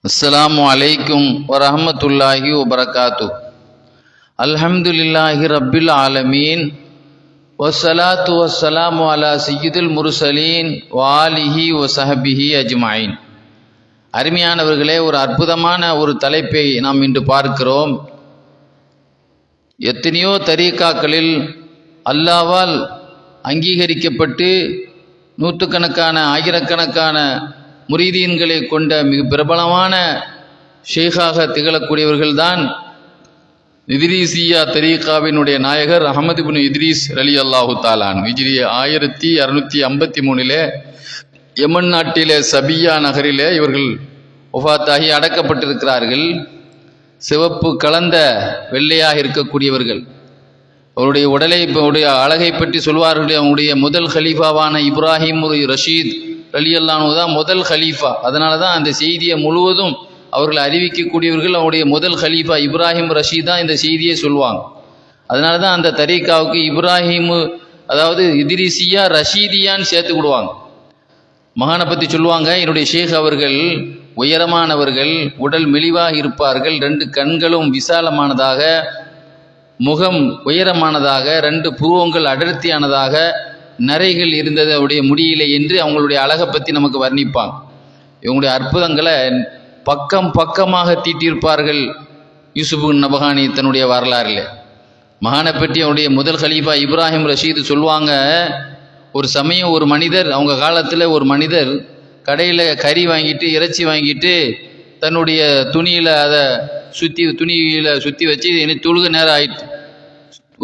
அஸ்ஸலாமு அலைக்கும் வரஹ்மத்துல்லாஹி வபரகாத்துஹ். அல்ஹம்துலில்லாஹி ரப்பில் ஆலமீன் வஸ்ஸலாத்து வஸ்ஸலாமு அலா சய்யிதுல் முர்சலீன் வாலிஹி வஸஹபிஹி அஜ்மாயின். அருமையானவர்களே, ஒரு அற்புதமான ஒரு தலைப்பை நாம் இன்று பார்க்கிறோம். எத்தனையோ தரீக்காக்களில் அல்லாஹ்வால் அங்கீகரிக்கப்பட்டு நூற்றுக்கணக்கான ஆயிரக்கணக்கான முரீதீன்களை கொண்ட மிக பிரபலமான ஷேகாக திகழக்கூடியவர்கள்தான் இத்ரீசியா தரீகாவினுடைய நாயகர் அஹமது இப்னு இத்ரீஸ் ரலியல்லாஹு தஆலா ஹிஜ்ரி 1653 யமன் நாட்டிலே சபியா நகரிலே இவர்கள் வஃபாத்தாகி அடக்கப்பட்டிருக்கிறார்கள். சிவப்பு கலந்த வெள்ளையாக இருக்கக்கூடியவர்கள். அவருடைய உடலை அழகை பற்றி சொல்வார்கள். அவங்களுடைய முதல் ஹலீஃபாவான இப்ராஹிம் ரஷீத் ரலியல்லாஹு தான் முதல் ஹலீஃபா. அதனால தான் அந்த செய்தியை முழுவதும் அவர்கள் அறிவிக்கக்கூடியவர்கள். அவருடைய முதல் ஹலீஃபா இப்ராஹிம் ரஷீத் தான் இந்த செய்தியை சொல்லுவாங்க. அதனால தான் அந்த தரீக்காவுக்கு இப்ராஹிம், அதாவது இத்ரீசியா ரஷீதியான்னு சேர்த்து விடுவாங்க. மகானை பற்றி சொல்லுவாங்க, என்னுடைய ஷேக் அவர்கள் உயரமானவர்கள், உடல் மெலிவாக இருப்பார்கள், 2 கண்களும் விசாலமானதாக, முகம் உயரமானதாக, 2 புருவங்கள் அடர்த்தியானதாக, நரைகள் இருந்தது அவருடைய முடியலை என்று அவங்களுடைய அழகை பற்றி நமக்கு வர்ணிப்பாங்க. இவங்களுடைய அற்புதங்களை பக்கம் பக்கமாக தீட்டியிருப்பார்கள் யூசுப் நபகானி தன்னுடைய வரலாறில். மகானை பற்றி அவருடைய முதல் ஹலீஃபா இப்ராஹிம் ரஷீது சொல்லுவாங்க, ஒரு சமயம் ஒரு மனிதர், அவங்க காலத்தில் ஒரு மனிதர் கடையில் கறி வாங்கிட்டு இறைச்சி வாங்கிட்டு தன்னுடைய துணியில் அதை சுற்றி வச்சு எனக்கு தொழுக நேரம் ஆயிட்டு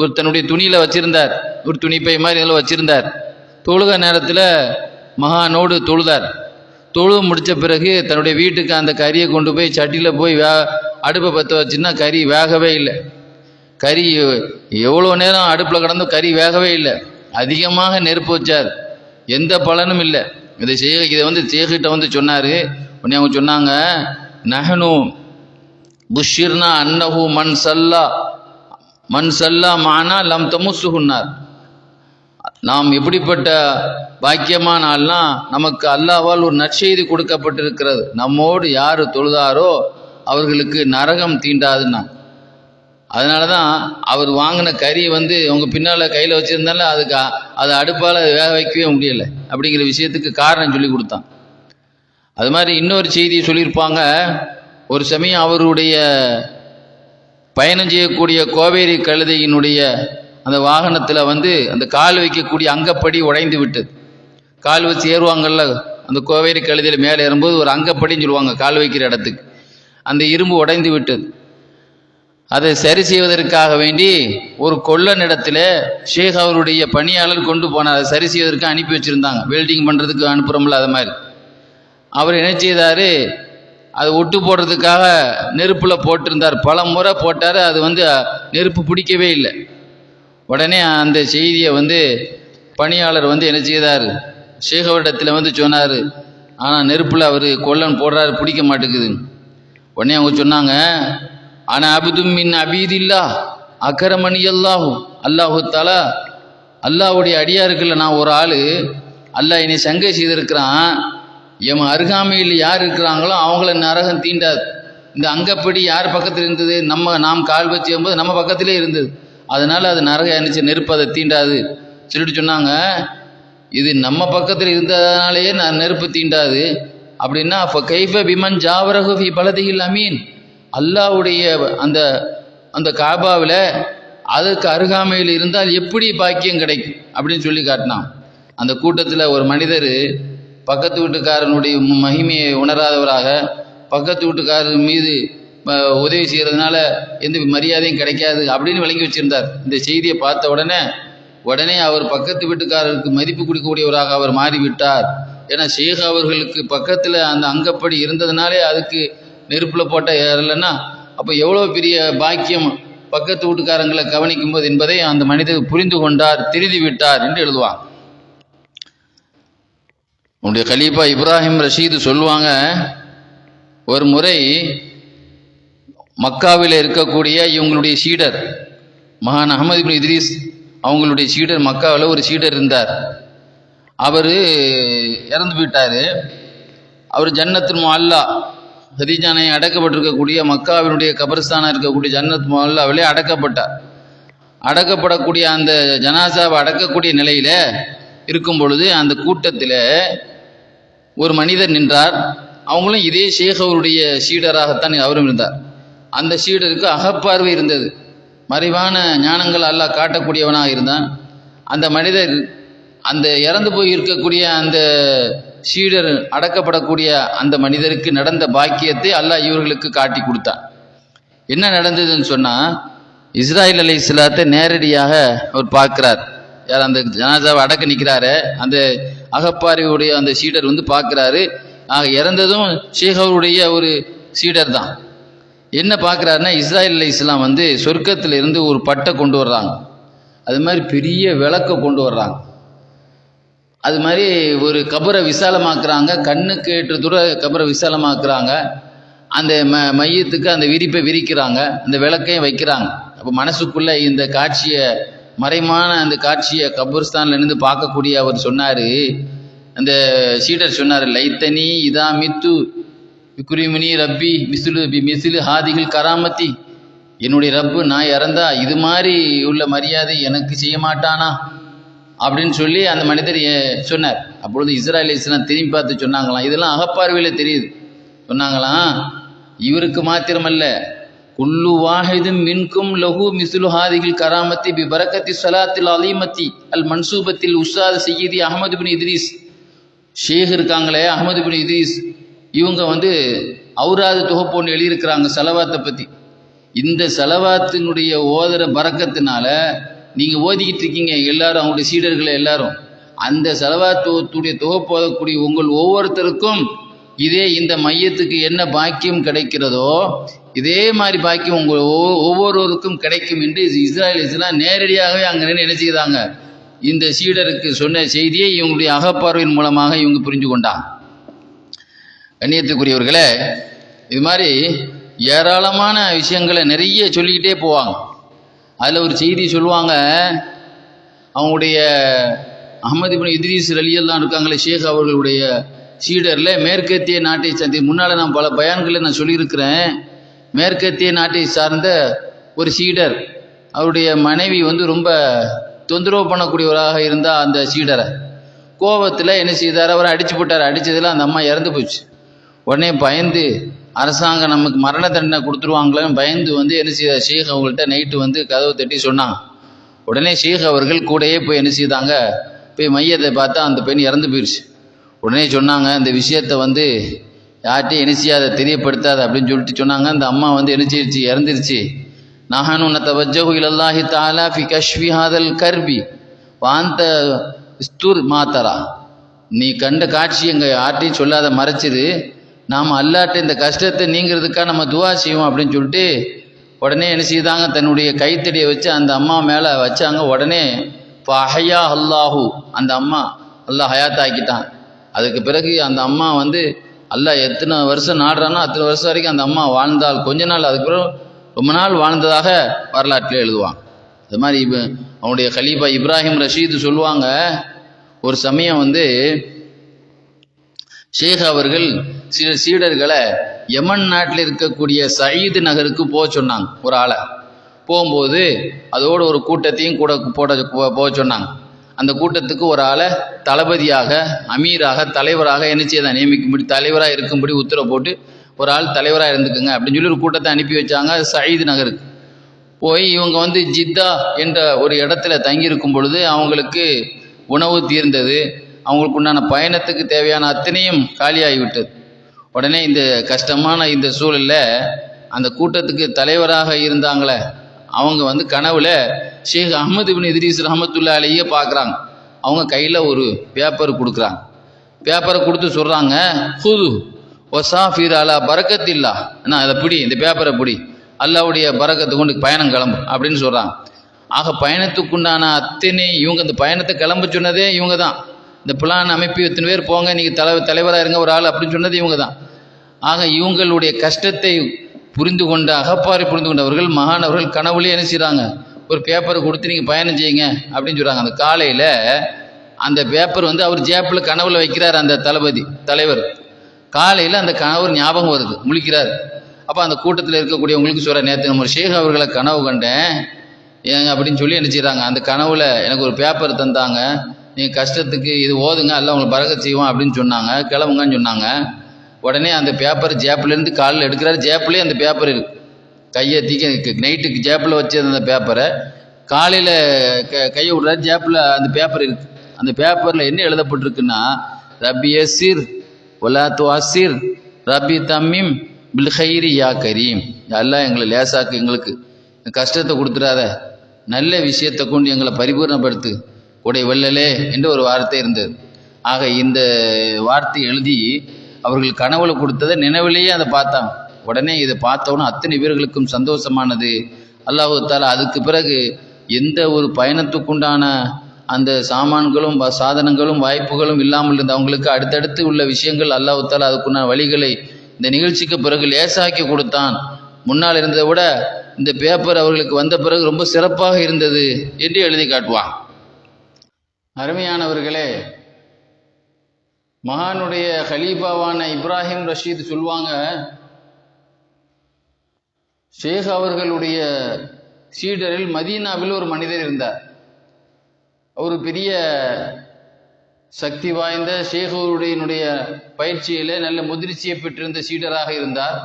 ஒரு தன்னுடைய துணியில் வச்சுருந்தார். ஒரு துணிப்பை மாதிரி இதில் வச்சுருந்தார். தொழுக நேரத்தில் மகானோடு தொழுதார். தொழுக முடித்த பிறகு தன்னுடைய வீட்டுக்கு அந்த கறியை கொண்டு போய் சட்டியில் போய் அடுப்பை பற்ற வச்சுன்னா கறி வேகவே இல்லை. கறி எவ்வளோ நேரம் அடுப்பில் கடந்து கறி வேகவே இல்லை. அதிகமாக நெருப்பு வச்சார், எந்த பலனும் இல்லை. இதை சேகிட்ட சொன்னார். உடனே அவங்க சொன்னாங்க, நஹனு புஷிர்னா அன்னஹு மன் சல்லா மானா லம் தமுசுகுன்னார். நாம் எப்படிப்பட்ட பாக்கியமான ஆள்னா, நமக்கு அல்லாஹ்வால் ஒரு நற்செய்தி கொடுக்கப்பட்டிருக்கிறது. நம்மோடு யார் தொழுதாரோ அவர்களுக்கு நரகம் தீண்டாதுன்னா. அதனால தான் அவர் வாங்கின கறி அவங்க பின்னால் கையில் வச்சுருந்தாலும் அதை அடுப்பால் வேக வைக்கவே முடியலை. அப்படிங்கிற விஷயத்துக்கு காரணம் சொல்லி கொடுத்தான். அது மாதிரி இன்னொரு செய்தியை சொல்லியிருப்பாங்க. ஒரு சமயம் அவருடைய பயணம் செய்யக்கூடிய கோவேரி கழுதையினுடைய அந்த வாகனத்தில் அந்த கால் வைக்கக்கூடிய அங்கப்படி உடைந்து விட்டது. கால் வச்சு ஏறுவாங்கள்ல, அந்த கோவேரி கழுதையில் மேலே ஏறும்போது ஒரு அங்கப்படின்னு சொல்லுவாங்க கால் வைக்கிற இடத்துக்கு. அந்த இரும்பு உடைந்து விட்டது. அதை சரி செய்வதற்காக வேண்டி ஒரு கொல்லனிடத்தில் ஷேக் அவருடைய பணியாளர் கொண்டு போனார். அதை சரி செய்வதற்கு அனுப்பி வச்சுருந்தாங்க. வெல்டிங் பண்ணுறதுக்கு அனுப்புகிறோம்ல, அது மாதிரி. அவர் என்ன செய்தார், அது ஒட்டு போடுறதுக்காக நெருப்பில் போட்டிருந்தார். பல முறை போட்டார். அது நெருப்பு பிடிக்கவே இல்லை. உடனே அந்த செய்தியை பணியாளர் என்ன செய்தார், ஷேக் அவரிடத்தில் சொன்னார். ஆனால் நெருப்பில் அவர் கொல்லன் போடுறாரு, பிடிக்க மாட்டேங்குது. உடனே அவங்க சொன்னாங்க, ஆனா அபுதும் மின் அபீதில்லா அக்கரமணி அல்லாஹு தாலா, அல்லாஹ்வுடைய அடியாருக்குள்ள நான் ஒரு ஆள். அல்லாஹ் என்னை சங்கை செய்திருக்கிறான். எம் அருகாமையில் யார் இருக்கிறாங்களோ அவங்கள நரகம் தீண்டாது. இந்த அங்கப்படி யார் பக்கத்தில் இருந்தது, நாம் கால் வச்சு போது நம்ம பக்கத்திலே இருந்தது. அதனால அது நரகம் அணிச்சு நெருப்பு அதை தீண்டாது சொல்லிட்டு சொன்னாங்க. இது நம்ம பக்கத்தில் இருந்ததுனாலேயே நான் நெருப்பு தீண்டாது அப்படின்னா, அப்போ கைஃப பிமன் ஜாவரகு ஃபி பலதில் அமீன், அல்லாஹ்வுடைய அந்த காபாவில் அதுக்கு அருகாமையில் இருந்தால் எப்படி பாக்கியம் கிடைக்கும் அப்படின்னு சொல்லி காட்டினான். அந்த கூட்டத்தில் ஒரு மனிதர் பக்கத்து வீட்டுக்காரனுடைய மகிமையை உணராதவராக, பக்கத்து வீட்டுக்காரர் மீது உதவி செய்கிறதுனால எந்த மரியாதையும் கிடைக்காது அப்படின்னு விளங்கி வச்சுருந்தார். இந்த செய்தியை பார்த்த உடனே அவர் பக்கத்து வீட்டுக்காரருக்கு மதிப்பு கொடுக்கக்கூடியவராக அவர் மாறிவிட்டார். ஏன்னா ஷேக் அவர்களுக்கு பக்கத்தில் அந்த அங்கப்படி இருந்ததுனாலே அதுக்கு நெருப்பில் போட்ட ஏறலைன்னா அப்போ எவ்வளோ பெரிய பாக்கியம் பக்கத்து வீட்டுக்காரங்களை கவனிக்கும் போது என்பதை அந்த மனிதர் புரிந்து கொண்டார், திருதி விட்டார் என்று எழுதுவாங்க. உன்னுடைய கலீஃபா இப்ராஹிம் ரஷீது சொல்லுவாங்க, ஒரு முறை மக்காவில் இருக்கக்கூடிய இவங்களுடைய சீடர் மகான் அஹமது இப்னு இத்ரீஸ் அவங்களுடைய சீடர், மக்காவில் ஒரு சீடர் இருந்தார். அவர் இறந்து போயிட்டார். அவர் ஜன்னத்துல் முஅல்லா ஹதீஜா நாயகி அடக்கப்பட்டிருக்கக்கூடிய மக்காவினுடைய கபர்ஸ்தானாக இருக்கக்கூடிய ஜன்னத் மஹல்லாவிலே அடக்கப்பட்டார். அடக்கப்படக்கூடிய அந்த ஜனாசாவை அடக்கக்கூடிய நிலையில் இருக்கும் பொழுது அந்த கூட்டத்தில் ஒரு மனிதர் நின்றார். அவங்களும் இதே ஷேக் அவருடைய சீடராகத்தான் அவரும் இருந்தார். அந்த சீடருக்கு அகப்பார்வை இருந்தது, மறைவான ஞானங்கள் அல்லாஹ் காட்டக்கூடியவனாக இருந்தான். அந்த மனிதர் அந்த இறந்து போய் இருக்கக்கூடிய அந்த சீடர் அடக்கப்படக்கூடிய அந்த மனிதருக்கு நடந்த பாக்கியத்தை அல்லாஹ் இவர்களுக்கு காட்டி கொடுத்தான். என்ன நடந்ததுன்னு சொன்னால், இஸ்ராயில் அலைஹிஸ்ஸலாத்தை நேரடியாக அவர் பார்க்குறார். யார் அந்த ஜனாசாவை அடக்க நிற்கிறாரு அந்த அகப்பார்வையுடைய அந்த சீடர் வந்து பார்க்குறாரு. இறந்ததும் ஷேக் அவருடைய ஒரு சீடர் தான். என்ன பார்க்குறாருன்னா, இஸ்ராயில் அலைஹிஸ்ஸலாம் வந்து சொர்க்கத்தில் இருந்து ஒரு பட்டை கொண்டு வர்றாங்க, அது மாதிரி பெரிய விளக்கை கொண்டு வர்றாங்க, அது மாதிரி ஒரு கபரை விசாலமாக்குறாங்க, கண்ணுக்கு ஏற்ற தூர கபரை விசாலமாக்குறாங்க. அந்த மையத்துக்கு அந்த விரிப்பை விரிக்கிறாங்க, அந்த விளக்கையும் வைக்கிறாங்க. அப்போ மனசுக்குள்ளே இந்த காட்சியை, மறைமான அந்த காட்சியை கபர்ஸ்தான்ல இருந்து பார்க்கக்கூடிய அவர் சொன்னார், அந்த சீடர் சொன்னார், லைத்தனி இதா மித்து விக்குரிமினி ரப்பி மிசிலு ஹாதிகள் கராமத்தி, என்னுடைய ரப்பு நான் இறந்தா இது மாதிரி உள்ள மரியாதை எனக்கு செய்ய மாட்டானா அப்படின்னு சொல்லி அந்த மனிதர் சொன்னார். அப்பொழுது இஸ்ராயில் அலைஹிஸ்ஸலாம் திரும்பி பார்த்து சொன்னாங்களாம், இதெல்லாம் அகப்பார்வையில் தெரியுது. சொன்னாங்களாம், இவருக்கு மாத்திரமல்ல, குல்லு வாஹிதும் மின்கும் லஹு மிஸ்லு ஹாதிகில் கராமத்தி பி பரக்கத்தி ஸலாத்தில் அலீமத்தி அல் மன்சூபத்தில் உஸ்தாத் சையீதி அஹமது பின் இத்ரீஸ், ஷேக் இருக்காங்களே அஹமது பின் இத்ரீஸ், இவங்க வந்து அவுராது தொகுப்பு ஒன்று எழுதியிருக்கிறாங்க சலவாத்தை பற்றி. இந்த சலவாத்தினுடைய ஓதுற பரக்கத்தினால நீங்கள் ஓதிக்கிட்டு இருக்கீங்க எல்லாரும், அவங்களுடைய சீடர்களை எல்லாரும், அந்த சலவாத்துடைய தொகுப்பு ஓதக்கூடிய உங்கள் ஒவ்வொருத்தருக்கும் இதே இந்த மையத்துக்கு என்ன பாக்கியம் கிடைக்கிறதோ இதே மாதிரி பாக்கியம் உங்கள் ஒவ்வொருவருக்கும் கிடைக்கும் என்று இஸ்ராயலிஸ்லாம் நேரடியாகவே அங்கே என்ன செய்தாங்க, இந்த சீடருக்கு சொன்ன செய்தியை இவங்களுடைய அகப்பார்வையின் மூலமாக இவங்க புரிஞ்சு கொண்டாங்க. கண்ணியத்துக்குரியவர்களே, இது மாதிரி ஏராளமான விஷயங்களை நிறைய சொல்லிக்கிட்டே போவாங்க. அதில் ஒரு செய்தி சொல்லுவாங்க, அவங்களுடைய அஹமது இப்னு இத்ரீஸ் ரலியல்லாஹு இருக்காங்களே ஷேக் அவர்களுடைய சீடரில் மேற்கத்திய நாட்டை சார்ந்த, முன்னால் நான் பல பயான்களை நான் சொல்லியிருக்கிறேன், மேற்கத்திய நாட்டை சார்ந்த ஒரு சீடர், அவருடைய மனைவி வந்து ரொம்ப தொந்தரவு பண்ணக்கூடியவராக இருந்தால் அந்த சீடரை கோபத்தில் என்ன செய்தார், அவரை அடிச்சு போட்டார். அடித்ததில் அந்த அம்மா இறந்து போச்சு. உடனே பயந்து அரசாங்கம் நமக்கு மரண தண்டனை கொடுத்துருவாங்களேன்னு பயந்து வந்து என்ன செய்தார், ஷேக் அவங்கள்ட்ட நைட்டு வந்து கதவை தட்டி சொன்னாங்க. உடனே ஷேக் அவர்கள் கூடயே போய் என்ன செய்தாங்க, போய் மையத்தை பார்த்தா அந்த பெண் இறந்து போயிடுச்சு. உடனே சொன்னாங்க, இந்த விஷயத்தை வந்து யார்கிட்டையும் என்ன செய்யாத, தெரியப்படுத்தாத அப்படின்னு சொல்லிட்டு சொன்னாங்க. அந்த அம்மா வந்து என்ன செய்யிடுச்சு, இறந்துருச்சு. நஹனு நதவஜ்ஜஹு இலல்லாஹி தஆலா ஃபி கஷ்ஃபி ஹாதல் கர்பி வாந்த ஸ்துர் மாத்தரா, நீ கண்ட காட்சி எங்கள் யார்ட்டையும் சொல்லாத மறைச்சிது, நாம் அல்லாட்ட இந்த கஷ்டத்தை நீங்கிறதுக்காக நம்ம துவா செய்வோம் அப்படின்னு சொல்லிட்டு உடனே என்ன செய்தாங்க, தன்னுடைய கைத்தடியை வச்சு அந்த அம்மா மேலே வச்சாங்க. உடனே ஃபஹயா அல்லாஹு, அந்த அம்மா அல்லாஹ் ஹயாத்தாக்கிட்டான். அதுக்கு பிறகு அந்த அம்மா வந்து அல்லாஹ் எத்தனை வருஷம் நாடுறானோ அத்தனை வருஷம் வரைக்கும் அந்த அம்மா வாழ்ந்தால், கொஞ்ச நாள் அதுக்கு பிறகு ரொம்ப நாள் வாழ்ந்ததாக வரலாற்றில் எழுதுவாங்க. அது மாதிரி அவனுடைய கலீஃபா இப்ராஹிம் ரஷீது சொல்லுவாங்க, ஒரு சமயம் வந்து ஷேக் அவர்கள் சில சீடர்களை யமன் நாட்டில் இருக்கக்கூடிய சயீது நகருக்கு போக சொன்னாங்க. ஒரு ஆளை போகும்போது அதோடு ஒரு கூட்டத்தையும் கூட போக சொன்னாங்க. அந்த கூட்டத்துக்கு ஒரு ஆளை தளபதியாக, அமீராக, தலைவராக என்ன செய்ய நியமிக்கும்படி, தலைவராக இருக்கும்படி உத்தரவு போட்டு ஒரு ஆள் தலைவராக இருந்துக்குங்க அப்படின்னு சொல்லி ஒரு கூட்டத்தை அனுப்பி வச்சாங்க சயீது நகருக்கு. போய் இவங்க வந்து ஜித்தா என்ற ஒரு இடத்துல தங்கியிருக்கும் பொழுது அவங்களுக்கு உணவு தீர்ந்தது, அவங்களுக்கு உண்டான பயணத்துக்கு தேவையான அத்தனையும் காலியாகிவிட்டது. உடனே இந்த கஷ்டமான இந்த சூழலில் அந்த கூட்டத்துக்கு தலைவராக இருந்தாங்களே அவங்க வந்து கனவுல ஷேக் அஹமது இப்னு இத்ரீஸ் ரஹமத்துல்லாஹி அலைஹியை பார்க்குறாங்க. அவங்க கையில் ஒரு பேப்பர் கொடுக்குறாங்க. பேப்பரை கொடுத்து சொல்கிறாங்க, ஹுது ஒசாஃபீர் அலா பரக்கத்தில்லா, என்ன அதை பிடி, இந்த பேப்பரை பிடி, அல்லாவுடைய பரக்கத்தை கொண்டு பயணம் கிளம்பு அப்படின்னு சொல்கிறாங்க. ஆக பயணத்துக்குண்டான அத்தனை இவங்க இந்த பயணத்தை கிளம்ப சொன்னதே இவங்க தான். இந்த பிளான் அமைப்பு எத்தனை பேர் போங்க, நீங்கள் தலைவராக இருங்க ஒரு ஆள் அப்படின்னு சொன்னது இவங்க தான். ஆக இவங்களுடைய கஷ்டத்தை புரிந்து கொண்ட, அகப்பாறை புரிந்து கொண்டவர்கள் மகானவர்கள் கனவுலேயே என்ன செய்கிறாங்க, ஒரு பேப்பரை கொடுத்து நீங்கள் பயணம் செய்யுங்க அப்படின்னு சொல்கிறாங்க. அந்த காலையில் அந்த பேப்பர் வந்து அவர் ஜேப்பில் கனவுல வைக்கிறார் அந்த தலைவர். காலையில் அந்த கணவர் ஞாபகம் வருது, முழிக்கிறார். அப்போ அந்த கூட்டத்தில் இருக்கக்கூடியவங்களுக்கு சொல்கிற, நேற்று நம்ம ஷேக் அவர்களை கனவு கண்டேன் ஏங்க அப்படின்னு சொல்லி என்ன செய்கிறாங்க, அந்த கனவுல எனக்கு ஒரு பேப்பர் தந்தாங்க, நீங்கள் கஷ்டத்துக்கு இது ஓதுங்க அல்ல உங்களுக்கு பரக்கத் செய்வோம் அப்படின்னு சொன்னாங்க, கிளம்புங்கன்னு சொன்னாங்க. உடனே அந்த பேப்பர் ஜேப்லேருந்து காலில் எடுக்கிறாரு, ஜேப்லேயே அந்த பேப்பர் இருக்கு. கையை தீக்க நைட்டுக்கு ஜேப்பில் வச்சு அந்த பேப்பரை காலையில் கையை விடுறாரு, ஜேப்பில் அந்த பேப்பர் இருக்கு. அந்த பேப்பரில் என்ன எழுதப்பட்டிருக்குன்னா, ரப்பி யஸிர் வலா துஅஸிர் ரப்பி தம்மிம் பில் கைரி யா கரீம். எல்லாம் எங்களை லேசாக்கு, எங்களுக்கு கஷ்டத்தை கொடுத்துடாத, நல்ல விஷயத்தை கொண்டு எங்களை பரிபூர்ணப்படுத்து, உடைய வல்லலே என்று ஒரு வார்த்தை இருந்தது. ஆக இந்த வார்த்தை எழுதி அவர்கள் கனவுல கொடுத்ததை நினைவிலேயே அதை பார்த்தாங்க. உடனே இதை பார்த்தோன்னா அத்தனை பேர்களுக்கும் சந்தோஷமானது. அல்லாஹு தாலா அதுக்கு பிறகு எந்த ஒரு பயணத்துக்குண்டான அந்த சாமான்களும் சாதனங்களும் வாய்ப்புகளும் இல்லாமல் இருந்த அவங்களுக்கு அடுத்தடுத்து உள்ள விஷயங்கள் அல்லாஹு தாலா அதுக்குண்டான வழிகளை இந்த நிகழ்ச்சிக்கு பிறகு லேசாக்கி கொடுத்தான். முன்னால் இருந்ததை விட இந்த பேப்பர் அவர்களுக்கு வந்த பிறகு ரொம்ப சிறப்பாக இருந்தது என்று எழுதி காட்டுவான். அருமையானவர்களே, மகானுடைய கலீஃபாவான இப்ராஹிம் ரஷீத் சொல்லுவாங்க, ஷேக் அவர்களுடைய சீடரில் மதீனாவில் ஒரு மனிதர் இருந்தார். அவர் பெரிய சக்தி வாய்ந்த ஷேகுடைய பயிற்சியிலே நல்ல முதிர்ச்சியை பெற்றிருந்த சீடராக இருந்தார்.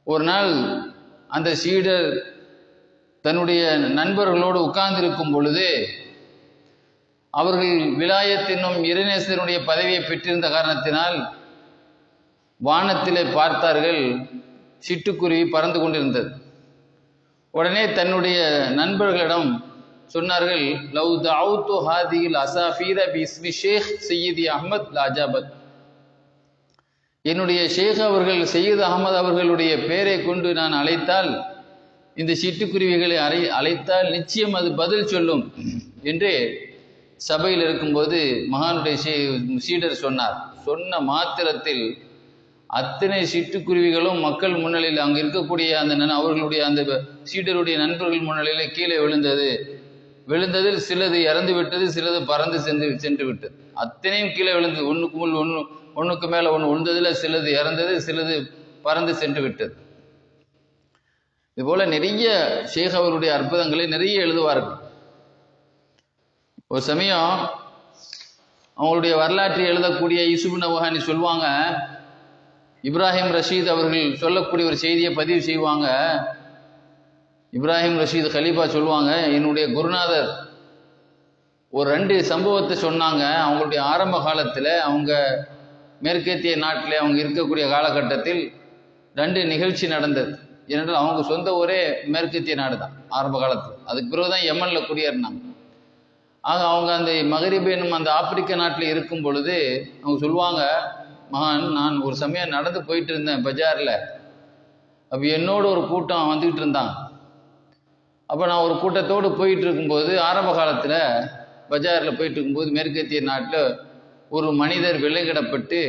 ஒரு நாள் அந்த சீடர் தன்னுடைய நண்பர்களோடு உட்கார்ந்திருக்கும் பொழுது, அவர்கள் விலாயத் என்னும் இறைநேசனுடைய பதவியை பெற்றிருந்த காரணத்தினால் வானத்திலே பார்த்தார்கள், சிட்டுக்குருவி பறந்து கொண்டிருந்தது. உடனே தன்னுடைய நண்பர்களிடம் சொன்னார்கள், லவ் தஅவ்து ஹாதிஹில் அஸாஃபீர பிஸ்மி ஷேக் சையீதி அஹ்மத் லாஜாபத். என்னுடைய ஷேக் அவர்கள் சையீத் அஹ்மத் அவர்களுடைய பெயரை கொண்டு நான் அழைத்தால், இந்த சிட்டுக்குருவிகளை அழைத்தால் நிச்சயம் அது பதில் சொல்லும் என்று சபையில் இருக்கும்போது மகானுடைய சீடர் சொன்னார். சொன்ன மாத்திரத்தில் அத்தனை சிட்டுக்குருவிகளும் மக்கள் முன்னிலையில், அங்கே இருக்கக்கூடிய அந்த அவர்களுடைய அந்த சீடருடைய நண்பர்கள் முன்னிலையில் கீழே விழுந்ததில் சிலது இறந்து விட்டது, சிலது பறந்து சென்று விட்டது. அத்தனையும் கீழே விழுந்தது, ஒன்றுக்கு மேலே ஒன்று விழுந்ததில் சிலது இறந்தது, சிலது பறந்து சென்று விட்டது. இதுபோல நிறைய ஷேக் அவருடைய அற்புதங்களை நிறைய எழுதுவார்கள். ஒரு சமயம் அவங்களுடைய வரலாற்றை எழுதக்கூடிய யூசுப் நவஹானி சொல்லுவாங்க, இப்ராஹிம் ரஷீத் அவர்கள் சொல்லக்கூடிய ஒரு செய்தியை பதிவு செய்வாங்க. இப்ராஹிம் ரஷீத் கலீஃபா சொல்லுவாங்க, என்னுடைய குருநாதர் ஒரு 2 சம்பவத்தை சொன்னாங்க. அவங்களுடைய ஆரம்ப காலத்தில், அவங்க மேற்கத்திய நாட்டில் அவங்க இருக்கக்கூடிய காலகட்டத்தில் 2 நிகழ்ச்சி நடந்தது. ஏனென்றால் அவங்க சொந்த ஊரே மேற்கத்திய நாடு தான் ஆரம்ப காலத்தில். அதுக்கு பிறகு தான் யமனில் குடியேறினாங்க. ஆக அவங்க அந்த மகரிப் என்னும் அந்த ஆப்பிரிக்க நாட்டில் இருக்கும் பொழுது அவங்க சொல்லுவாங்க, மகான், நான் ஒரு சமயம் நடந்து போயிட்டு இருந்தேன் பஜாரில். அப்போ என்னோட ஒரு கூட்டம் வந்துக்கிட்டு இருந்தாங்க. அப்போ நான் ஒரு கூட்டத்தோடு போயிட்டு இருக்கும்போது, ஆரம்ப காலத்தில் பஜாரில் போயிட்டு இருக்கும்போது மேற்கத்திய நாட்டில் ஒரு மனிதர் விலங்கிடப்பட்டு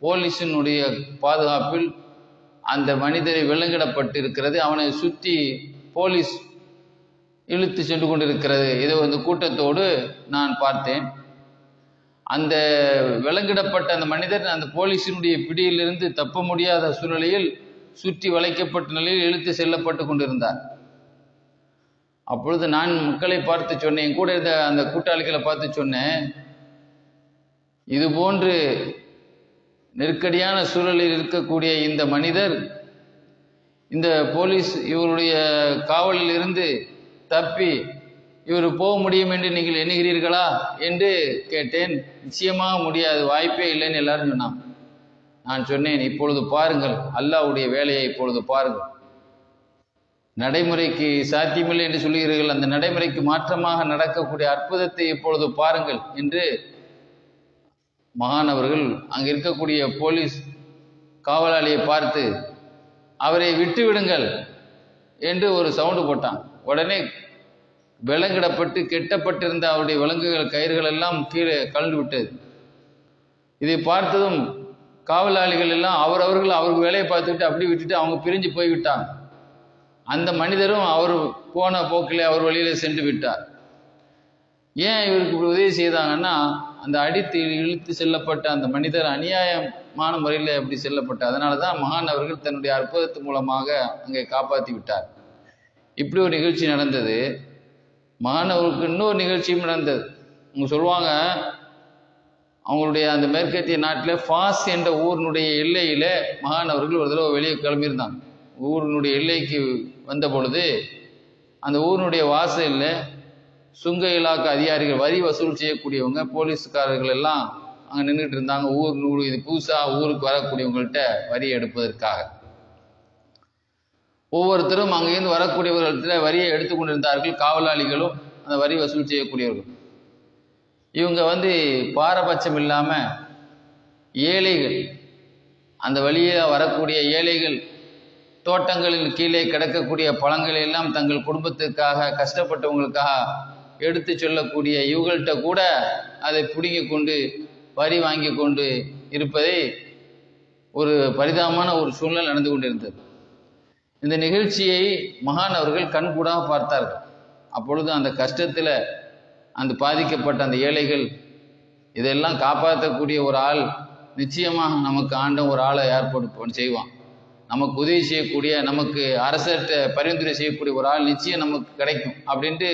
போலீஸினுடைய பாதுகாப்பில் அந்த மனிதரை விலங்கிடப்பட்டு இருக்கிறது. அவனை சுற்றி போலீஸ் இழுத்து சென்று கொண்டிருக்கிறது. இதை வந்து கூட்டத்தோடு நான் பார்த்தேன். அந்த விலங்கிடப்பட்ட அந்த மனிதர் அந்த போலீஸினுடைய பிடியிலிருந்து தப்ப முடியாத சூழ்நிலையில் சுற்றி வளைக்கப்பட்ட நிலையில் இழுத்து செல்லப்பட்டு கொண்டிருந்தார். அப்பொழுது நான் மக்களை பார்த்து சொன்னேன், கூட இருந்த அந்த கூட்டாளிகளை பார்த்து சொன்னேன், இது போன்று நெருக்கடியான சூழலில் இருக்கக்கூடிய இந்த மனிதர் இந்த போலீஸ் இவருடைய காவலில் இருந்து தப்பி இவர் போக முடியும் என்று நீங்கள் எண்ணுகிறீர்களா என்று கேட்டேன். நிச்சயமாக முடியாது, வாய்ப்பே இல்லைன்னு எல்லாரும் சொன்னான். நான் சொன்னேன், இப்பொழுது பாருங்கள், அல்லாஹ்வுடைய வேலையை இப்பொழுது பாருங்கள். நடைமுறைக்கு சாத்தியமில்லை என்று சொல்கிறீர்கள், அந்த நடைமுறைக்கு மாற்றமாக நடக்கக்கூடிய அற்புதத்தை இப்பொழுது பாருங்கள் என்று மகானவர்கள் அங்கே இருக்கக்கூடிய போலீஸ் காவலாளியை பார்த்து, அவரை விட்டு விடுங்கள் என்று ஒரு சவுண்டு போட்டான். உடனே விலங்கிடப்பட்டு கெட்டப்பட்டிருந்த அவருடைய விலங்குகள் கயிறுகள் எல்லாம் கீழே கலந்து விட்டது. இதை பார்த்ததும் காவலாளிகள் எல்லாம் அவர்கள் வேலையை பார்த்துக்கிட்டு அப்படி விட்டுட்டு அவங்க பிரிஞ்சு போய்விட்டாங்க. அந்த மனிதரும் அவர் போன போக்கிலே அவர் வழியிலே சென்று விட்டார். ஏன் இவருக்கு இப்படி உதவி செய்தாங்கன்னா, அந்த அடித்து இழுத்து செல்லப்பட்ட அந்த மனிதர் அநியாயம் முறையில் அப்படி செல்லப்பட்டார். அதனால தான் மகான் அவர்கள் தன்னுடைய அற்புதத்து மூலமாக அங்கே காப்பாற்றி விட்டார். இப்படி ஒரு நிகழ்ச்சி நடந்தது. மகான் அவர்களுக்கு இன்னொரு நிகழ்ச்சியும் நடந்தது. அவங்க சொல்லுவாங்க, அவங்களுடைய அந்த மேற்கத்திய நாட்டில் ஃபாஸ் என்ற ஊரினுடைய எல்லையில் மகான் அவர்கள் ஒரு தடவை வெளியே கிளம்பியிருந்தாங்க. ஊரினுடைய எல்லைக்கு வந்த பொழுது அந்த ஊரினுடைய வாசலில் சுங்க இலாக்கா அதிகாரிகள், வரி வசூல் செய்யக்கூடியவங்க, போலீஸ்காரர்கள் எல்லாம் அங்கே நின்றுட்டு இருந்தாங்க. இது புதுசாக ஊருக்கு வரக்கூடியவங்கள்ட்ட வரி எடுப்பதற்காக. ஒவ்வொருத்தரும் அங்கேருந்து வரக்கூடியவர்கள்ட்ட வரியை எடுத்துக்கொண்டிருந்தார்கள். காவலாளிகளும் அந்த வரி வசூல் செய்யக்கூடியவர்கள். இவங்க பாரபட்சம் இல்லாமல் ஏழைகள், அந்த வழியாக வரக்கூடிய ஏழைகள் தோட்டங்களில் கீழே கிடக்கக்கூடிய பழங்களை எல்லாம் தங்கள் குடும்பத்திற்காக கஷ்டப்பட்டவங்களுக்காக எடுத்து சொல்லக்கூடிய இவங்கள்ட்ட கூட அதை பிடுங்கி கொண்டு வரி வாங்கி கொண்டு இருப்பதை ஒரு பரிதாபமான ஒரு சூழ்நிலை நடந்து கொண்டிருந்தது. இந்த நிகழ்ச்சியை மகான் அவர்கள் கண்கூடாக பார்த்தார்கள். அப்பொழுது அந்த கஷ்டத்தில் அந்த பாதிக்கப்பட்ட அந்த ஏழைகள், இதெல்லாம் காப்பாற்றக்கூடிய ஒரு ஆள் நிச்சயமாக நமக்கு ஆண்ட ஒரு ஆளை ஏற்பாடு செய்வான், நமக்கு உதவி செய்யக்கூடிய, நமக்கு அரசர்கிட்ட பரிந்துரை செய்யக்கூடிய ஒரு ஆள் நிச்சயம் நமக்கு கிடைக்கும் அப்படின்ட்டு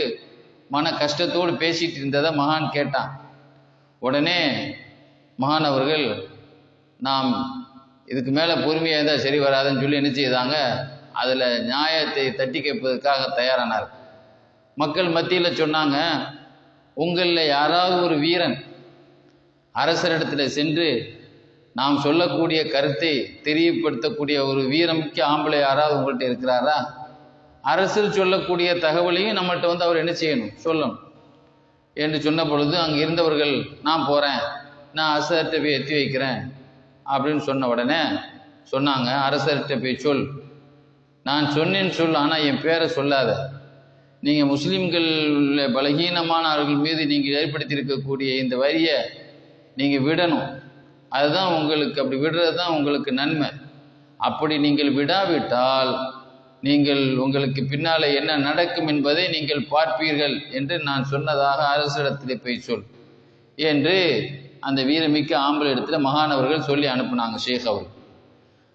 மன கஷ்டத்தோடு பேசிட்டு இருந்ததை மகான் கேட்டான். உடனே மகான் அவர்கள், நாம் இதுக்கு மேலே பொறுமையாக இருந்தால் சரி வராதுன்னு சொல்லி என்ன செய்தாங்க, அதில் நியாயத்தை தட்டி கேட்பதற்காக தயாரானார். மக்கள் மத்தியில் சொன்னாங்க, உங்களில் யாராவது ஒரு வீரன் அரசரிடத்தில் சென்று நாம் சொல்லக்கூடிய கருத்தை தெரியப்படுத்தக்கூடிய ஒரு வீரமிக்க ஆம்பளை யாராவது உங்கள்கிட்ட இருக்கிறாரா? அரசர் சொல்லக்கூடிய தகவலையும் நம்மள்கிட்ட அவர் என்ன செய்யணும், சொல்லணும் என்று சொன்ன பொழுது அங்கே இருந்தவர்கள், நான் போகிறேன், நான் அரசர்கிட்ட போய் எத்தி வைக்கிறேன் அப்படின்னு சொன்ன உடனே சொன்னாங்க, அரசர்கிட்ட போய் சொல், நான் சொன்னேன்னு சொல், ஆனால் என் பேரை சொல்லாத. நீங்கள் முஸ்லீம்கள் பலகீனமானவர்கள் மீது நீங்கள் ஏற்படுத்தியிருக்கக்கூடிய இந்த வரியை நீங்கள் விடணும். அதுதான் உங்களுக்கு, அப்படி விடுறது தான் உங்களுக்கு நன்மை. அப்படி நீங்கள் விடாவிட்டால் நீங்கள் உங்களுக்கு பின்னால் என்ன நடக்கும் என்பதை நீங்கள் பார்ப்பீர்கள் என்று நான் சொன்னதாக அரசிடத்திலே போய் சொல் என்று அந்த வீரமிக்க ஆம்பளை இடத்துல மகானவர்கள் சொல்லி அனுப்புனாங்க ஷேக் அவர்கள்.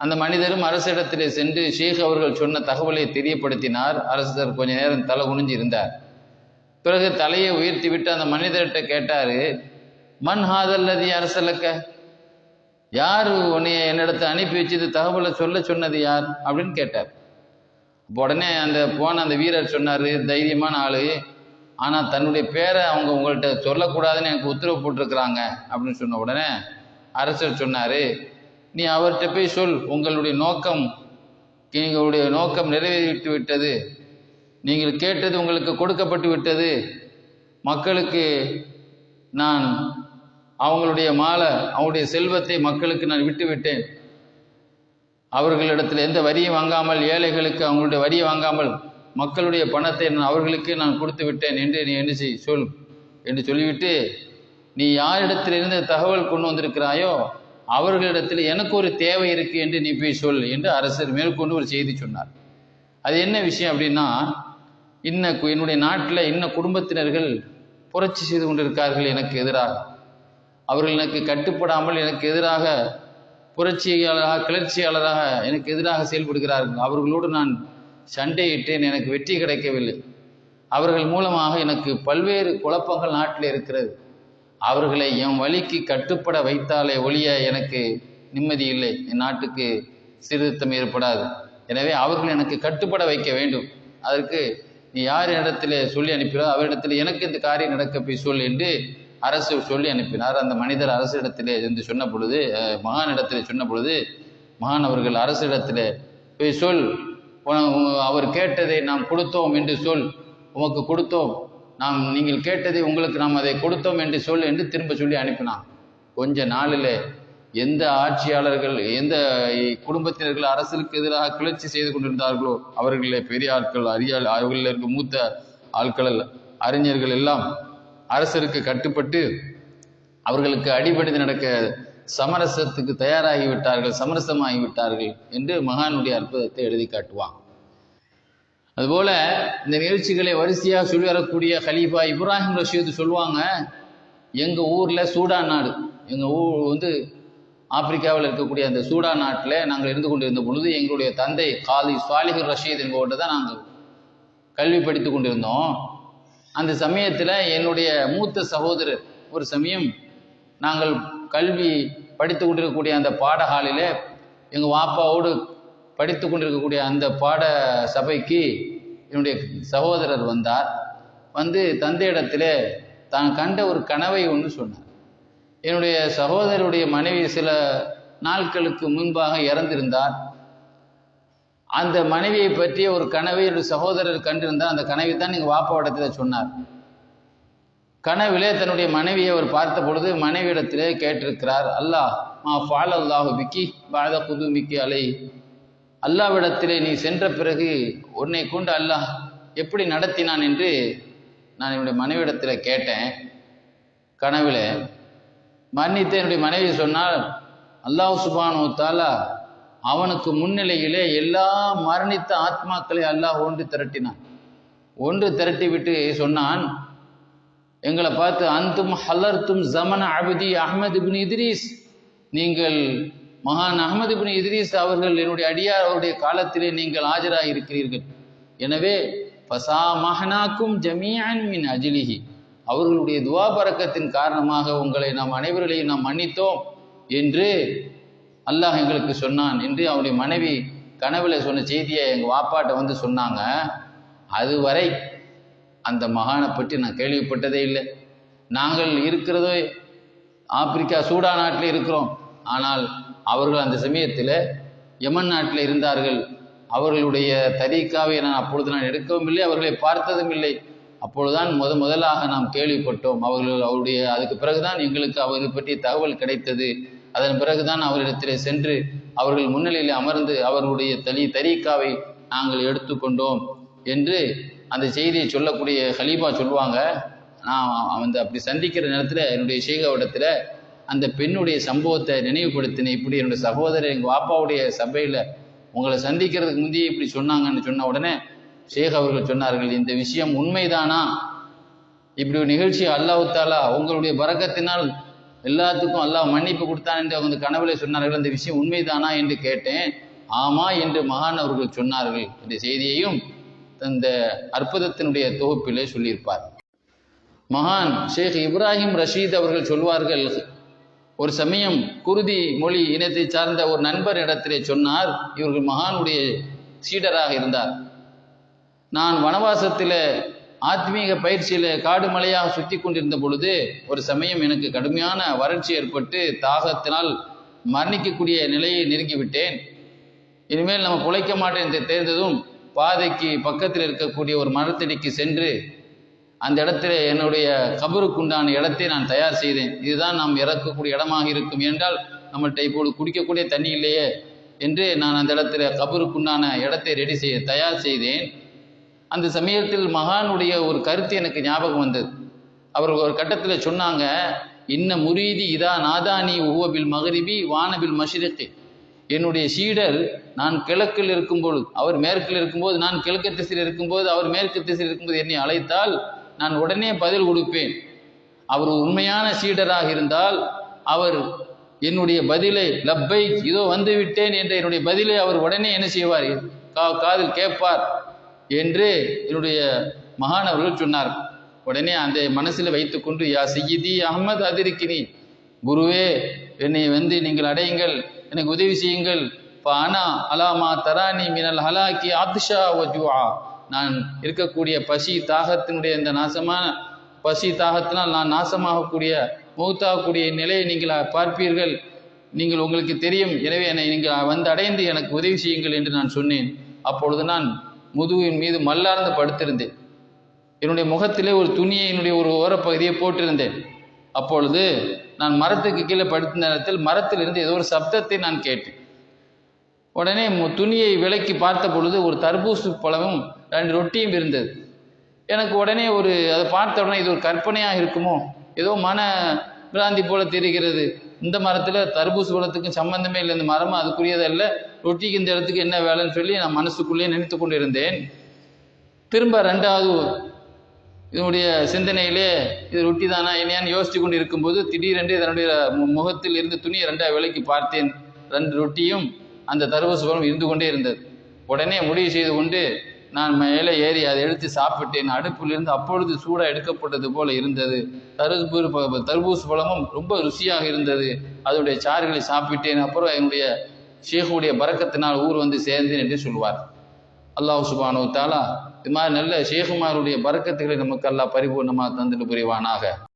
அந்த மனிதரும் அரசிடத்திலே சென்று ஷேக் அவர்கள் சொன்ன தகவலை தெரியப்படுத்தினார். அரசர் கொஞ்ச நேரம் தலை குனிஞ்சு இருந்தார். பிறகு தலையை உயர்த்தி விட்டு அந்த மனிதர்கிட்ட கேட்டார், மன் ஹாதல்லதி அரசலக்க, யார் உன்னைய என்னிடத்தை அனுப்பி வச்சது, தகவலை சொல்ல சொன்னது யார் அப்படின்னு கேட்டார். உடனே போன அந்த வீரர் சொன்னார், தைரியமான ஆளு, ஆனால் தன்னுடைய பேரை அவங்க உங்கள்கிட்ட சொல்லக்கூடாதுன்னு எனக்கு உத்தரவு போட்டிருக்கிறாங்க அப்படின்னு சொன்ன உடனே அரசர் சொன்னார், நீ அவர்கிட்ட போய் சொல், உங்களுடைய நோக்கம் நிறைவேறிவிட்டு விட்டது, நீங்கள் கேட்டது உங்களுக்கு கொடுக்கப்பட்டு விட்டது, மக்களுக்கு நான் அவங்களுடைய அவங்களுடைய செல்வத்தை மக்களுக்கு நான் விட்டு விட்டேன், அவர்களிடத்தில் எந்த வரியும் வாங்காமல், ஏழைகளுக்கு அவங்களுடைய வரியை வாங்காமல் மக்களுடைய பணத்தை அவர்களுக்கு நான் கொடுத்து விட்டேன் என்று நீ என்ன சொல் என்று சொல்லிவிட்டு, நீ யாரிடத்திலிருந்து தகவல் கொண்டு வந்திருக்கிறாயோ அவர்களிடத்தில் எனக்கு ஒரு தேவை இருக்கு என்று நீ போய் சொல் என்று அரசர் மேற்கொண்டு ஒரு செய்தி சொன்னார். அது என்ன விஷயம் அப்படின்னா, என்னுடைய நாட்டில் குடும்பத்தினர்கள் புரட்சி செய்து கொண்டிருக்கார்கள் எனக்கு எதிராக, அவர்கள் எனக்கு கட்டுப்படாமல் எனக்கு எதிராக புரட்சியாளராக, கிளர்ச்சியாளராக எனக்கு எதிராக செயல்படுகிறார்கள். அவர்களோடு நான் சண்டையிட்டேன், எனக்கு வெற்றி கிடைக்கவில்லை. அவர்கள் மூலமாக எனக்கு பல்வேறு குழப்பங்கள் நாட்டில் இருக்கிறது. அவர்களை என் வழிக்கு கட்டுப்பட வைத்தாலே ஒழிய எனக்கு நிம்மதி இல்லை, என் நாட்டுக்கு சீர்திருத்தம் ஏற்படாது. எனவே அவர்கள் எனக்கு கட்டுப்பட வைக்க வேண்டும். அதற்கு நீ யார் இடத்துல சொல்லி அனுப்பினாரோ அவரிடத்தில் எனக்கு இந்த காரியம் நடக்க போய் சொல் என்று அரசு சொல்லி அனுப்பினார். அந்த மனிதர் அரசிடத்திலே என்று சொன்ன பொழுது, மகானிடத்தில் சொன்ன பொழுது, மகான் அவர்கள் அரசிடத்தில் போய் சொல், அவர் கேட்டதை நாம் கொடுத்தோம் என்று சொல், உமக்கு கொடுத்தோம், நீங்கள் கேட்டதை உங்களுக்கு நாம் அதை கொடுத்தோம் என்று சொல் என்று திரும்ப சொல்லி அனுப்பினான். கொஞ்ச நாளில் எந்த ஆட்சியாளர்கள், எந்த குடும்பத்தினர்கள் அரசுக்கு எதிராக கிளர்ச்சி செய்து கொண்டிருந்தார்களோ அவர்களே பெரிய ஆட்கள், அவர்களில் இருக்க மூத்த ஆட்கள், அறிஞர்கள் எல்லாம் அரசருக்கு கட்டுப்பட்டு அவர்களுக்கு அடிபணிந்து நடக்க சமரசத்துக்கு தயாராகிவிட்டார்கள், சமரசமாகிவிட்டார்கள் என்று மகானுடைய அற்புதத்தை எழுதி காட்டுவான். அதுபோல இந்த நிகழ்ச்சிகளை வரிசையாக சொல்லி வரக்கூடிய ஹலீஃபா இப்ராஹிம் ரஷீது சொல்லுவாங்க, எங்கள் ஊரில் சூடான் நாடு, எங்கள் ஊர் ஆப்பிரிக்காவில் இருக்கக்கூடிய அந்த சூடான் நாட்டில் நாங்கள் இருந்து கொண்டிருந்த பொழுது எங்களுடைய தந்தை காதி சாலிஹுர் ரஷீத் என்பவர்கிட்ட தான் நாங்கள் கல்வி படித்து கொண்டிருந்தோம். அந்த சமயத்தில் என்னுடைய மூத்த சகோதரர் ஒரு சமயம் நாங்கள் கல்வி படித்து கொண்டிருக்கக்கூடிய அந்த பாடஹாலில் எங்கள் வாப்பாவோடு படித்து கொண்டிருக்கக்கூடிய அந்த பாட சபைக்கு என்னுடைய சகோதரர் வந்தார். வந்து தந்தையிடத்தில் தான் கண்ட ஒரு கனவை ஒன்று சொன்னார். என்னுடைய சகோதரருடைய மனைவி சில நாட்களுக்கு முன்பாக இறந்திருந்தார். அந்த மனைவியை பற்றிய ஒரு கனவை என்னுடைய சகோதரர் கண்டிருந்தார். அந்த கனவை தான் நீங்கள் வாப்பாவிடத்தில் சொன்னார். கனவிலே தன்னுடைய மனைவியை அவர் பார்த்த பொழுது மனைவியிடத்திலே கேட்டிருக்கிறார், அல்லாஹ் மா ஃபால் அல்லாஹு பிக்கி பாத புது மிக்கி அலை, அல்லாவிடத்திலே நீ சென்ற பிறகு உன்னை கொண்டு அல்லாஹ் எப்படி நடத்தினான் என்று நான் என்னுடைய மனைவியிடத்தில் கேட்டேன். கனவில் மன்னித்த என்னுடைய மனைவி சொன்னால், அல்லாஹ் சுப்ஹானஹு வ தஆலா அவனுக்கு முன்னிலையிலே எல்லா மரணித்த ஆத்மாக்களை அல்லாஹ் ஒன்று திரட்டினான். ஒன்று திரட்டி விட்டு சொன்னான், எங்களை பார்த்து, அந்தும் ஹலர்த்தும் ஜமன அபதி அஹ்மது இப்னு இத்ரீஸ், நீங்கள் மகான் அஹ்மது இப்னு இத்ரீஸ் அவர்கள் என்னுடைய அடியார் அவருடைய காலத்திலே நீங்கள் ஆஜராக இருக்கிறீர்கள். எனவே ஃபசா மஹனாக்கும் ஜமீஅன் மின் அஜ்லிஹி, அவர்களுடைய துவா பரக்கத்தின் காரணமாக உங்களை நாம் அனைவர்களையும் நாம் மன்னித்தோம் என்று அல்லாஹ் எங்களுக்கு சொன்னான் என்று அவருடைய மனைவி கனவுல சொன்ன செய்தியை எங்கள் வாப்பாட்ட வந்து சொன்னாங்க. அதுவரை அந்த மகானை பற்றி நான் கேள்விப்பட்டதே இல்லை. நாங்கள் இருக்கிறதோ ஆப்பிரிக்கா சூடான் நாட்டில் இருக்கிறோம். ஆனால் அவர்கள் அந்த சமயத்தில் யமன் நாட்டில் இருந்தார்கள். அவர்களுடைய தரீக்காவை நான் எடுக்கவும் இல்லை, அவர்களை பார்த்ததும் இல்லை. அப்பொழுதுதான் முதலாக நாம் கேள்விப்பட்டோம். அவருடைய அதுக்கு பிறகுதான் எங்களுக்கு அவர்களை பற்றிய தகவல் கிடைத்தது. அதன் பிறகுதான் அவரிடத்தில் சென்று அவர்கள் முன்னிலையில் அமர்ந்து அவர்களுடைய தரீக்காவை நாங்கள் எடுத்துக்கொண்டோம் என்று அந்த செய்தியை சொல்லக்கூடிய ஹலீஃபா சொல்லுவாங்க. நான் அப்படி சந்திக்கிற நேரத்தில் என்னுடைய ஷேகாவிடத்தில் அந்த பெண்ணுடைய சம்பவத்தை நினைவுபடுத்தினேன். இப்படி என்னுடைய சகோதரர் எங்கள் வாப்பாவுடைய சபையில் உங்களை சந்திக்கிறதுக்கு முந்தையே இப்படி சொன்னாங்கன்னு சொன்ன உடனே ஷேக் அவர்கள் சொன்னார்கள், இந்த விஷயம் உண்மைதானா? இப்படி ஒரு நிகழ்ச்சி அல்லாஹ் தஆலா உங்களுடைய பரக்கத்தினால் எல்லாத்துக்கும் அல்லாஹ் மன்னிப்பு கொடுத்தான் என்று அவங்க கனவுல சொன்னார்கள். அந்த விஷயம் உண்மைதானா என்று கேட்டேன். ஆமா என்று மகான் அவர்கள் சொன்னார்கள். இந்த செய்தியையும் இந்த அற்புதத்தினுடைய தொகுப்பிலே சொல்லியிருப்பார். மகான் ஷேக் இப்ராஹிம் ரஷீத் அவர்கள் சொல்வார்கள், ஒரு சமயம் குருதி மொழி இனத்தை சார்ந்த ஒரு நண்பர் இடத்திலே சொன்னார். இவர்கள் மகானுடைய சீடராக இருந்தார். நான் வனவாசத்தில் ஆத்மீக பயிற்சியில் காடு மலையாக சுற்றி கொண்டிருந்த பொழுது ஒரு சமயம் எனக்கு கடுமையான வறட்சி ஏற்பட்டு தாகத்தினால் மரணிக்கக்கூடிய நிலையை நெருங்கிவிட்டேன். இனிமேல் நம்ம பிழைக்க மாட்டேன் என்று தெரிந்ததும் பாதைக்கு பக்கத்தில் இருக்கக்கூடிய ஒரு மரத்தடிக்கு சென்று அந்த இடத்துல என்னுடைய கபருக்குண்டான இடத்தை நான் தயார் செய்தேன். இதுதான் நாம் இறக்கக்கூடிய இடமாக இருக்கும் என்றால் நம்மள்கிட்ட இப்போது குடிக்கக்கூடிய தண்ணி இல்லையே என்று நான் அந்த இடத்துல கபருக்குண்டான இடத்தை தயார் செய்தேன். அந்த சமயத்தில் மகானுடைய ஒரு கருத்து எனக்கு ஞாபகம் வந்தது. அவர் ஒரு கட்டத்தில் சொன்னாங்க, இன்ன முரீதி இதா நாதானி உஹுவபில் மகரிபி வானபில் மஷ்ரிகி, என்னுடைய சீடர் நான் கிழக்கில் இருக்கும்போது அவர் மேற்கில் இருக்கும்போது, நான் கிழக்கு திசையில் இருக்கும்போது அவர் மேற்கு திசையில் இருக்கும்போது என்னை அழைத்தால் நான் உடனே பதில் கொடுப்பேன். அவர் உண்மையான சீடராக இருந்தால் அவர் என்னுடைய பதிலை லப்பை இதோ வந்து விட்டேன் என்ற என்னுடைய பதிலை அவர் உடனே என்ன செய்வார், காதில் கேட்பார் என்று என்னுடைய மகான் அவர்கள் சொன்னார். உடனே அந்த மனசில் வைத்துக்கொண்டு, யா சையீதி அஹ்மத் அதிருக்கிறீ, குருவே என்னை வந்து நீங்கள் அடையுங்கள், எனக்கு உதவி செய்யுங்கள். ஆனா அலாமா தரானி மினல் ஹலாக்கி ஆத்ஷா வஜுஆ, நான் இருக்கக்கூடிய பசி தாகத்தினுடைய இந்த நாசமான பசி தாகத்தினால் நான் நாசமாகக்கூடிய மௌத்தாகக்கூடிய நிலையை நீங்கள் பார்ப்பீர்கள், நீங்கள் உங்களுக்கு தெரியும். எனவே என்னை நீங்கள் வந்து அடைந்து எனக்கு உதவி செய்யுங்கள் என்று நான் சொன்னேன். அப்பொழுது நான் முதுகின் மீது மல்லார்ந்து படுத்திருந்தேன். என்னுடைய முகத்திலே ஒரு துணியை என்னுடைய ஒரு ஓரப்பகுதியை போட்டிருந்தேன். அப்பொழுது நான் மரத்துக்கு கீழே படுத்த நேரத்தில் மரத்திலிருந்து ஏதோ ஒரு சப்தத்தை நான் கேட்டேன். உடனே துணியை விலக்கி பார்த்த பொழுது ஒரு தர்பூசு பழமும் 2 ரொட்டியும் இருந்தது. எனக்கு உடனே அதை பார்த்த உடனே இது ஒரு கற்பனையாக இருக்குமோ, ஏதோ மன பிராந்தி போல தெரிகிறது. இந்த மரத்தில் தர்பூசு பழத்துக்கும் சம்பந்தமே இல்லை, இந்த மரமும் அதுக்குரியதல்ல, ரொட்டிக்கு இந்த இடத்துக்கு என்ன வேலைன்னு சொல்லி நான் மனசுக்குள்ளேயே நினைத்து கொண்டு இருந்தேன். திரும்ப 2வது இதனுடைய சிந்தனையிலே இது ரொட்டி தானா என்னையான்னு யோசித்து கொண்டு இருக்கும்போது திடீரென்று தன்னுடைய முகத்தில் இருந்து துணியை ரெண்டாக விலைக்கு பார்த்தேன். 2 ரொட்டியும் அந்த தர்பூச பழம் இருந்து கொண்டே இருந்தது. உடனே முடிவு செய்து கொண்டு நான் மேலே ஏறி அதை எடுத்து சாப்பிட்டேன். அடுப்பிலிருந்து அப்பொழுது சூடாக எடுக்கப்பட்டது போல இருந்தது. தர்பூச பழமும் ரொம்ப ருசியாக இருந்தது. அதனுடைய சாறுகளை சாப்பிட்டேன். அப்புறம் என்னுடைய ஷேகுடைய பரக்கத்தினால் ஊர் வந்து சேர்ந்தேன் என்று சொல்வார். அல்லாஹ் சுப்ஹானஹு வ தஆலா இது மாதிரி நல்ல ஷேகுமாருடைய பரக்கத்துகளை நமக்கு அல்லாஹ் பரிபூர்ணமாக தந்துட்டு புரிவானாக.